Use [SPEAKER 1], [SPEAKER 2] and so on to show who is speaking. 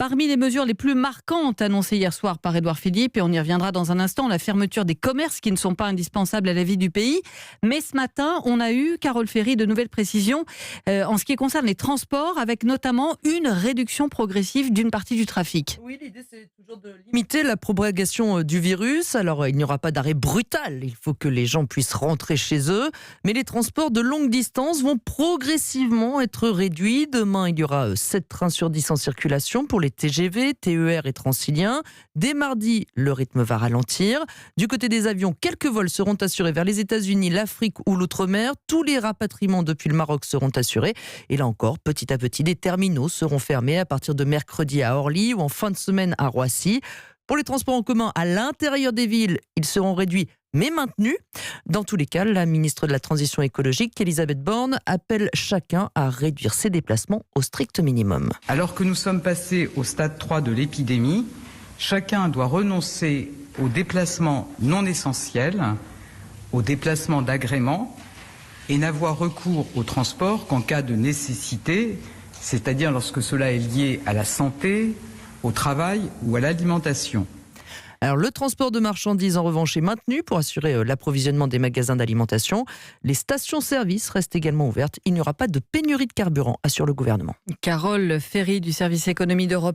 [SPEAKER 1] Parmi les mesures les plus marquantes annoncées hier soir par Édouard Philippe, et on y reviendra dans un instant, la fermeture des commerces qui ne sont pas indispensables à la vie du pays. Mais ce matin, on a eu, Carole Ferry, de nouvelles précisions en ce qui concerne les transports, avec notamment une réduction progressive d'une partie du trafic.
[SPEAKER 2] Oui, l'idée c'est toujours de limiter la propagation du virus. Alors il n'y aura pas d'arrêt brutal, il faut que les gens puissent rentrer chez eux. Mais les transports de longue distance vont progressivement être réduits. Demain, il y aura 7 trains sur 10 en circulation pour les TGV, TER et Transiliens. Dès mardi, le rythme va ralentir. Du côté des avions, quelques vols seront assurés vers les États-Unis, l'Afrique ou l'outre-mer. Tous les rapatriements depuis le Maroc seront assurés. Et là encore, petit à petit, des terminaux seront fermés à partir de mercredi à Orly ou en fin de semaine à Roissy. Pour les transports en commun à l'intérieur des villes, ils seront réduits mais maintenus. Dans tous les cas, la ministre de la Transition écologique, Elisabeth Borne, appelle chacun à réduire ses déplacements au strict minimum.
[SPEAKER 3] Alors que nous sommes passés au stade 3 de l'épidémie, chacun doit renoncer aux déplacements non essentiels, aux déplacements d'agrément et n'avoir recours au transport qu'en cas de nécessité, c'est-à-dire lorsque cela est lié à la santé, au travail ou à l'alimentation.
[SPEAKER 2] Alors, le transport de marchandises, en revanche, est maintenu pour assurer l'approvisionnement des magasins d'alimentation. Les stations-service restent également ouvertes. Il n'y aura pas de pénurie de carburant, assure le gouvernement.
[SPEAKER 1] Carole Ferry du service économie d'Europe.